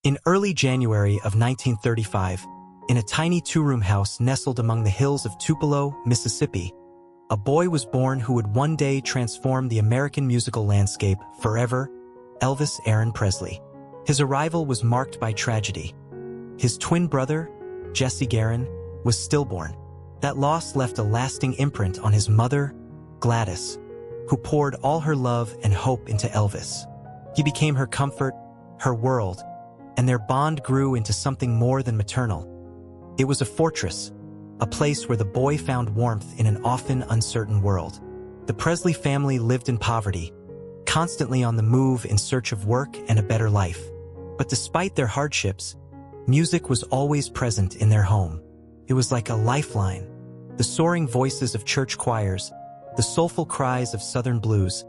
In early January of 1935, in a tiny two-room house nestled among the hills of Tupelo, Mississippi, a boy was born who would one day transform the American musical landscape forever, Elvis Aaron Presley. His arrival was marked by tragedy. His twin brother, Jesse Garon, was stillborn. That loss left a lasting imprint on his mother, Gladys, who poured all her love and hope into Elvis. He became her comfort, her world, and their bond grew into something more than maternal. It was a fortress, a place where the boy found warmth in an often uncertain world. The Presley family lived in poverty, constantly on the move in search of work and a better life. But despite their hardships, music was always present in their home. It was like a lifeline. The soaring voices of church choirs, the soulful cries of Southern blues,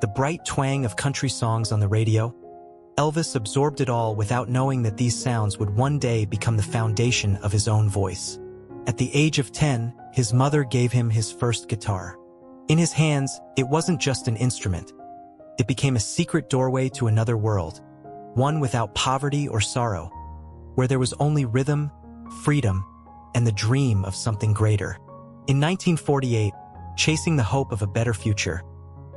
the bright twang of country songs on the radio. Elvis absorbed it all without knowing that these sounds would one day become the foundation of his own voice. At the age of 10, his mother gave him his first guitar. In his hands, it wasn't just an instrument. It became a secret doorway to another world, one without poverty or sorrow, where there was only rhythm, freedom, and the dream of something greater. In 1948, chasing the hope of a better future,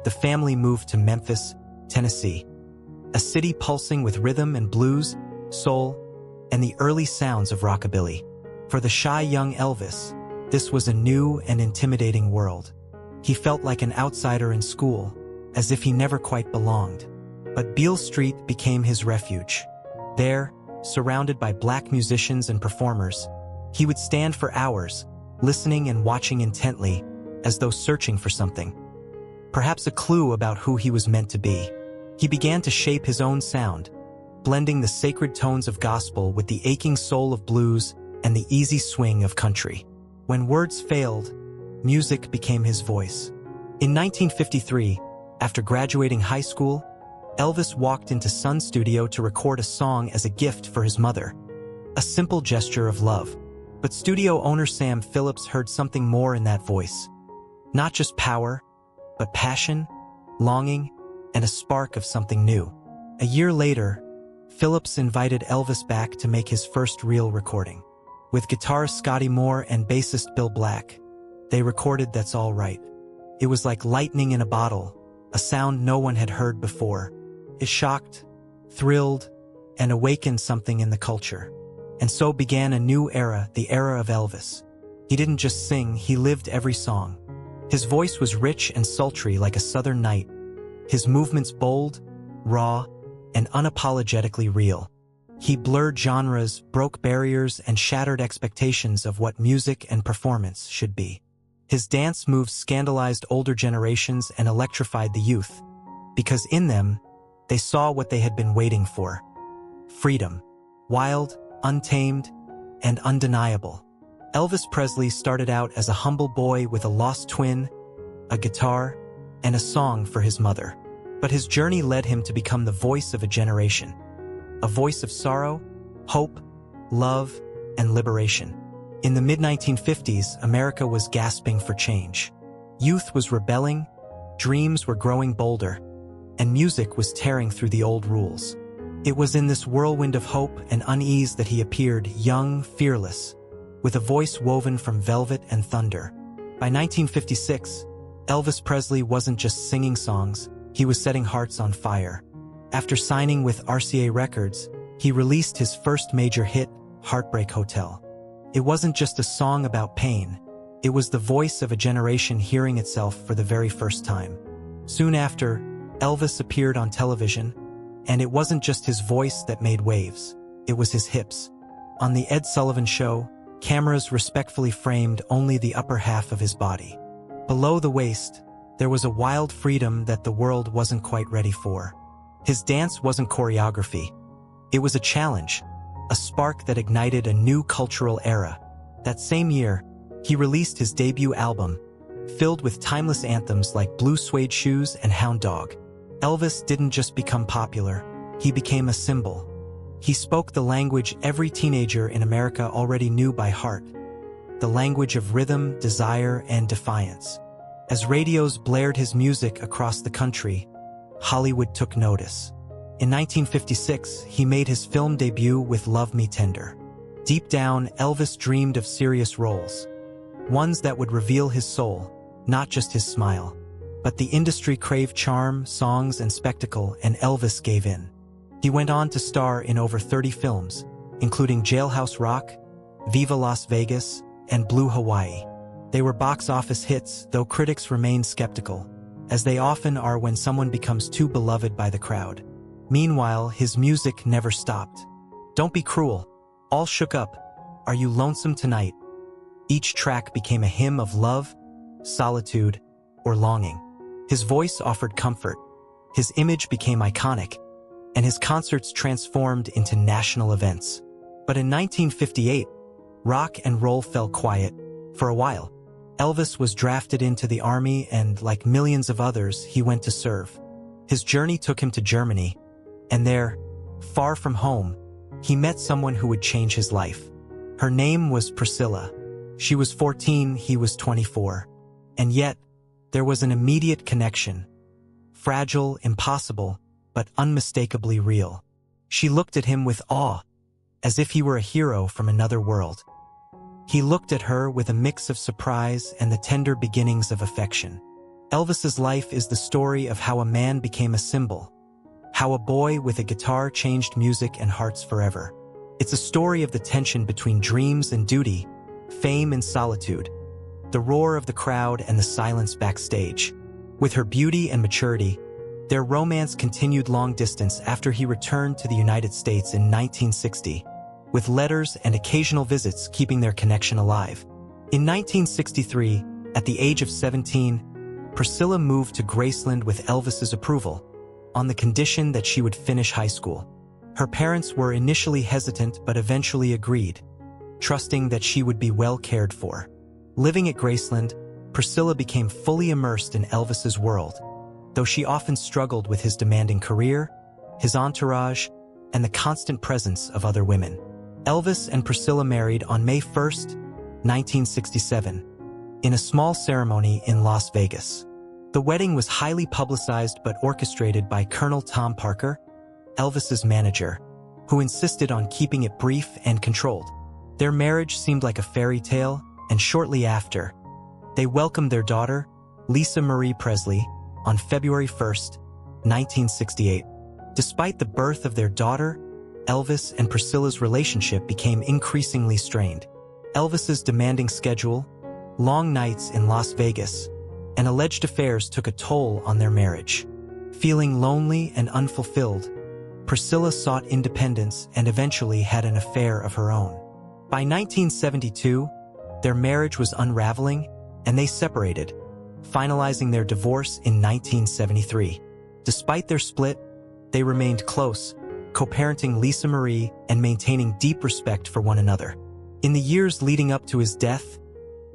the family moved to Memphis, Tennessee, a city pulsing with rhythm and blues, soul, and the early sounds of rockabilly. For the shy young Elvis, this was a new and intimidating world. He felt like an outsider in school, as if he never quite belonged. But Beale Street became his refuge. There, surrounded by black musicians and performers, he would stand for hours, listening and watching intently, as though searching for something. Perhaps a clue about who he was meant to be. He began to shape his own sound, blending the sacred tones of gospel with the aching soul of blues and the easy swing of country. When words failed, music became his voice. In 1953, after graduating high school, Elvis walked into Sun's studio to record a song as a gift for his mother. A simple gesture of love. But studio owner Sam Phillips heard something more in that voice. Not just power, but passion, longing, and a spark of something new. A year later, Phillips invited Elvis back to make his first real recording. With guitarist Scotty Moore and bassist Bill Black, they recorded That's All Right. It was like lightning in a bottle, a sound no one had heard before. It shocked, thrilled, and awakened something in the culture. And so began a new era, the era of Elvis. He didn't just sing, he lived every song. His voice was rich and sultry like a southern night. His movements bold, raw, and unapologetically real. He blurred genres, broke barriers, and shattered expectations of what music and performance should be. His dance moves scandalized older generations and electrified the youth, because in them, they saw what they had been waiting for. Freedom. Wild, untamed, and undeniable. Elvis Presley started out as a humble boy with a lost twin, a guitar, and a song for his mother. But his journey led him to become the voice of a generation. A voice of sorrow, hope, love, and liberation. In the mid-1950s, America was gasping for change. Youth was rebelling, dreams were growing bolder, and music was tearing through the old rules. It was in this whirlwind of hope and unease that he appeared, young, fearless, with a voice woven from velvet and thunder. By 1956, Elvis Presley wasn't just singing songs, he was setting hearts on fire. After signing with RCA Records, he released his first major hit, Heartbreak Hotel. It wasn't just a song about pain, it was the voice of a generation hearing itself for the very first time. Soon after, Elvis appeared on television, and it wasn't just his voice that made waves, it was his hips. On The Ed Sullivan Show, cameras respectfully framed only the upper half of his body. Below the waist, there was a wild freedom that the world wasn't quite ready for. His dance wasn't choreography. It was a challenge, a spark that ignited a new cultural era. That same year, he released his debut album, filled with timeless anthems like Blue Suede Shoes and Hound Dog. Elvis didn't just become popular, he became a symbol. He spoke the language every teenager in America already knew by heart, the language of rhythm, desire, and defiance. As radios blared his music across the country, Hollywood took notice. In 1956, he made his film debut with Love Me Tender. Deep down, Elvis dreamed of serious roles, ones that would reveal his soul, not just his smile. But the industry craved charm, songs, and spectacle, and Elvis gave in. He went on to star in over 30 films, including Jailhouse Rock, Viva Las Vegas, and Blue Hawaii. They were box office hits, though critics remained skeptical, as they often are when someone becomes too beloved by the crowd. Meanwhile, his music never stopped. Don't Be Cruel, All Shook Up, Are You Lonesome Tonight? Each track became a hymn of love, solitude, or longing. His voice offered comfort, his image became iconic, and his concerts transformed into national events. But in 1958, rock and roll fell quiet. For a while, Elvis was drafted into the army and, like millions of others, he went to serve. His journey took him to Germany, and there, far from home, he met someone who would change his life. Her name was Priscilla. She was 14, he was 24. And yet, there was an immediate connection. Fragile, impossible, but unmistakably real. She looked at him with awe, as if he were a hero from another world. He looked at her with a mix of surprise and the tender beginnings of affection. Elvis's life is the story of how a man became a symbol, how a boy with a guitar changed music and hearts forever. It's a story of the tension between dreams and duty, fame and solitude, the roar of the crowd and the silence backstage. With her beauty and maturity, their romance continued long distance after he returned to the United States in 1960, with letters and occasional visits keeping their connection alive. In 1963, at the age of 17, Priscilla moved to Graceland with Elvis's approval, on the condition that she would finish high school. Her parents were initially hesitant but eventually agreed, trusting that she would be well cared for. Living at Graceland, Priscilla became fully immersed in Elvis's world, though she often struggled with his demanding career, his entourage, and the constant presence of other women. Elvis and Priscilla married on May 1, 1967, in a small ceremony in Las Vegas. The wedding was highly publicized but orchestrated by Colonel Tom Parker, Elvis's manager, who insisted on keeping it brief and controlled. Their marriage seemed like a fairy tale, and shortly after, they welcomed their daughter, Lisa Marie Presley, on February 1, 1968. Despite the birth of their daughter, Elvis and Priscilla's relationship became increasingly strained. Elvis's demanding schedule, long nights in Las Vegas, and alleged affairs took a toll on their marriage. Feeling lonely and unfulfilled, Priscilla sought independence and eventually had an affair of her own. By 1972, their marriage was unraveling, and they separated, finalizing their divorce in 1973. Despite their split, they remained close, co-parenting Lisa Marie and maintaining deep respect for one another. In the years leading up to his death,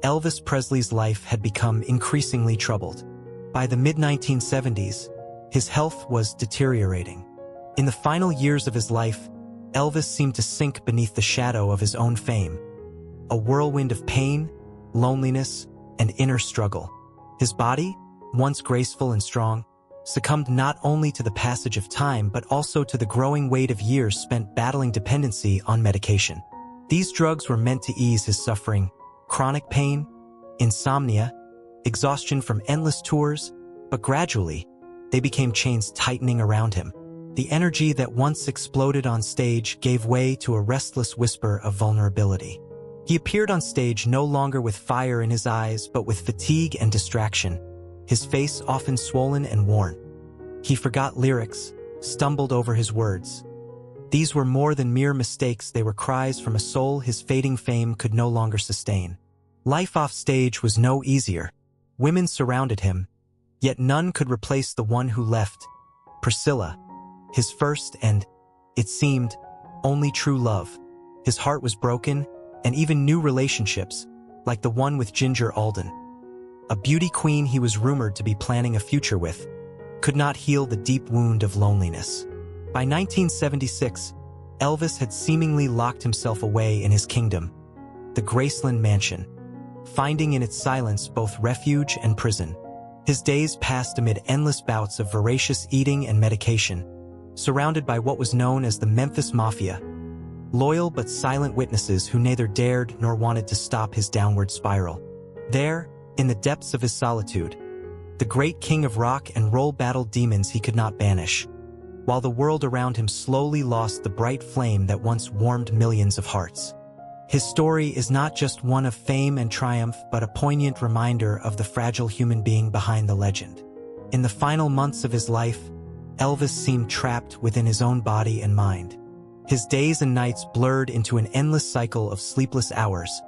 Elvis Presley's life had become increasingly troubled. By the mid-1970s, his health was deteriorating. In the final years of his life, Elvis seemed to sink beneath the shadow of his own fame, a whirlwind of pain, loneliness, and inner struggle. His body, once graceful and strong, succumbed not only to the passage of time but also to the growing weight of years spent battling dependency on medication. These drugs were meant to ease his suffering, chronic pain, insomnia, exhaustion from endless tours, but gradually, they became chains tightening around him. The energy that once exploded on stage gave way to a restless whisper of vulnerability. He appeared on stage no longer with fire in his eyes but with fatigue and distraction, his face often swollen and worn. He forgot lyrics, stumbled over his words. These were more than mere mistakes, they were cries from a soul his fading fame could no longer sustain. Life off stage was no easier. Women surrounded him, yet none could replace the one who left, Priscilla, his first and, it seemed, only true love. His heart was broken, and even new relationships, like the one with Ginger Alden, a beauty queen he was rumored to be planning a future with, could not heal the deep wound of loneliness. By 1976, Elvis had seemingly locked himself away in his kingdom, the Graceland mansion, finding in its silence both refuge and prison. His days passed amid endless bouts of voracious eating and medication, surrounded by what was known as the Memphis Mafia, loyal but silent witnesses who neither dared nor wanted to stop his downward spiral. There, in the depths of his solitude, the great king of rock and roll battled demons he could not banish, while the world around him slowly lost the bright flame that once warmed millions of hearts. His story is not just one of fame and triumph, but a poignant reminder of the fragile human being behind the legend. In the final months of his life, Elvis seemed trapped within his own body and mind. His days and nights blurred into an endless cycle of sleepless hours,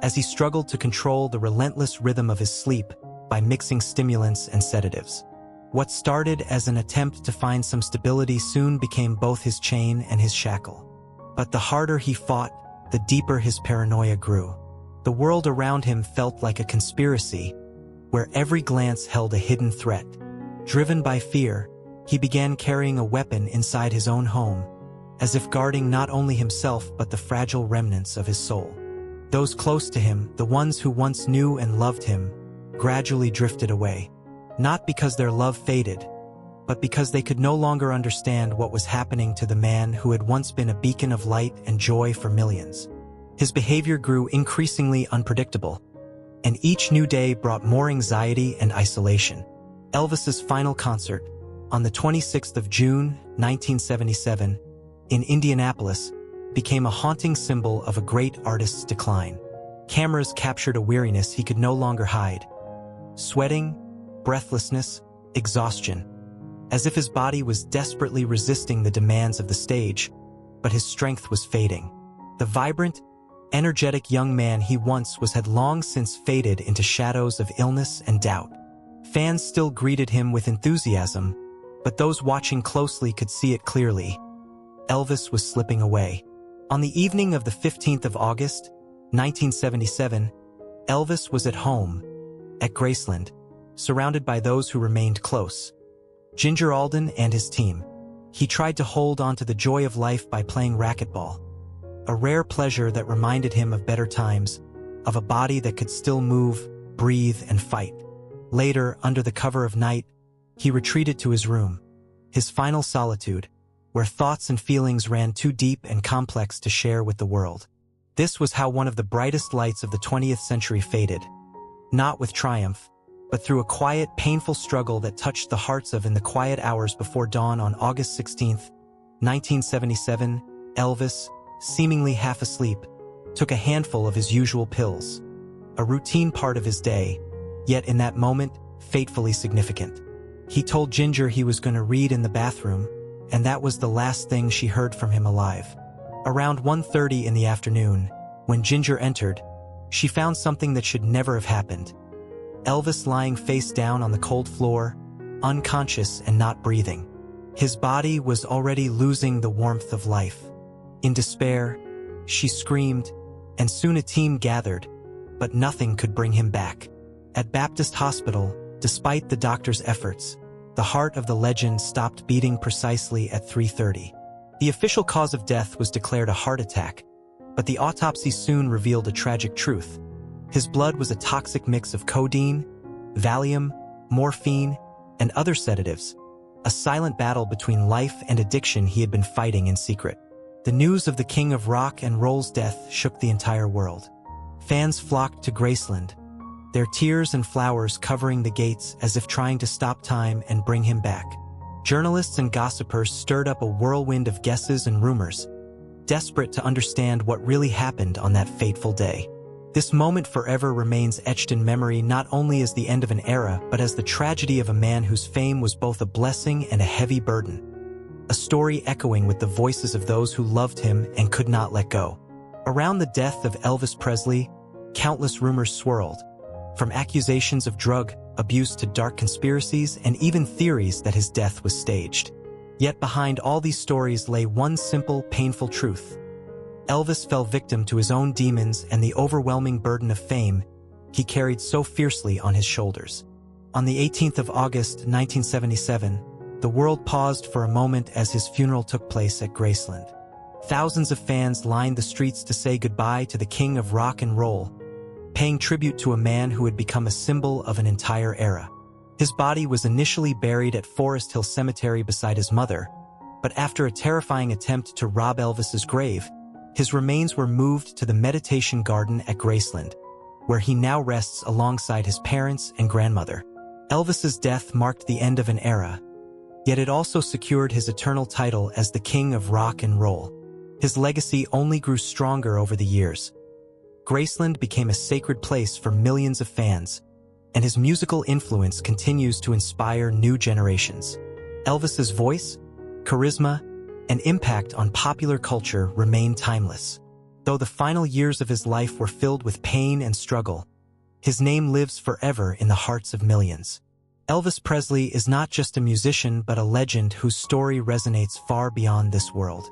as he struggled to control the relentless rhythm of his sleep by mixing stimulants and sedatives. What started as an attempt to find some stability soon became both his chain and his shackle. But the harder he fought, the deeper his paranoia grew. The world around him felt like a conspiracy, where every glance held a hidden threat. Driven by fear, he began carrying a weapon inside his own home, as if guarding not only himself but the fragile remnants of his soul. Those close to him, the ones who once knew and loved him, gradually drifted away. Not because their love faded, but because they could no longer understand what was happening to the man who had once been a beacon of light and joy for millions. His behavior grew increasingly unpredictable, and each new day brought more anxiety and isolation. Elvis's final concert, on the 26th of June, 1977, in Indianapolis, became a haunting symbol of a great artist's decline. Cameras captured a weariness he could no longer hide. Sweating, breathlessness, exhaustion, as if his body was desperately resisting the demands of the stage, but his strength was fading. The vibrant, energetic young man he once was had long since faded into shadows of illness and doubt. Fans still greeted him with enthusiasm, but those watching closely could see it clearly. Elvis was slipping away. On the evening of the 15th of August, 1977, Elvis was at home, at Graceland, surrounded by those who remained close. Ginger Alden and his team. He tried to hold on to the joy of life by playing racquetball, a rare pleasure that reminded him of better times, of a body that could still move, breathe, and fight. Later, under the cover of night, he retreated to his room, his final solitude, where thoughts and feelings ran too deep and complex to share with the world. This was how one of the brightest lights of the 20th century faded, not with triumph, but through a quiet, painful struggle that touched the hearts of in the quiet hours before dawn on August 16, 1977, Elvis, seemingly half asleep, took a handful of his usual pills, a routine part of his day, yet in that moment, fatefully significant. He told Ginger he was going to read in the bathroom, and that was the last thing she heard from him alive. Around 1:30 in the afternoon, when Ginger entered, she found something that should never have happened. Elvis lying face down on the cold floor, unconscious and not breathing. His body was already losing the warmth of life. In despair, she screamed, and soon a team gathered, but nothing could bring him back. At Baptist Hospital, despite the doctor's efforts, the heart of the legend stopped beating precisely at 3:30. The official cause of death was declared a heart attack, but the autopsy soon revealed a tragic truth. His blood was a toxic mix of codeine, Valium, morphine, and other sedatives, a silent battle between life and addiction he had been fighting in secret. The news of the king of rock and roll's death shook the entire world. Fans flocked to Graceland, their tears and flowers covering the gates as if trying to stop time and bring him back. Journalists and gossipers stirred up a whirlwind of guesses and rumors, desperate to understand what really happened on that fateful day. This moment forever remains etched in memory not only as the end of an era, but as the tragedy of a man whose fame was both a blessing and a heavy burden. A story echoing with the voices of those who loved him and could not let go. Around the death of Elvis Presley, countless rumors swirled, from accusations of drug abuse to dark conspiracies and even theories that his death was staged. Yet behind all these stories lay one simple, painful truth. Elvis fell victim to his own demons and the overwhelming burden of fame he carried so fiercely on his shoulders. On the 18th of August, 1977, the world paused for a moment as his funeral took place at Graceland. Thousands of fans lined the streets to say goodbye to the king of rock and roll, paying tribute to a man who had become a symbol of an entire era. His body was initially buried at Forest Hill Cemetery beside his mother, But after a terrifying attempt to rob Elvis's grave, his remains were moved to the meditation garden at Graceland, where he now rests alongside his parents and grandmother. Elvis's death marked the end of an era, yet it also secured his eternal title as the king of rock and roll. His legacy only grew stronger over the years. Graceland became a sacred place for millions of fans, and his musical influence continues to inspire new generations. Elvis's voice, charisma, and impact on popular culture remain timeless. Though the final years of his life were filled with pain and struggle, his name lives forever in the hearts of millions. Elvis Presley is not just a musician but a legend whose story resonates far beyond this world.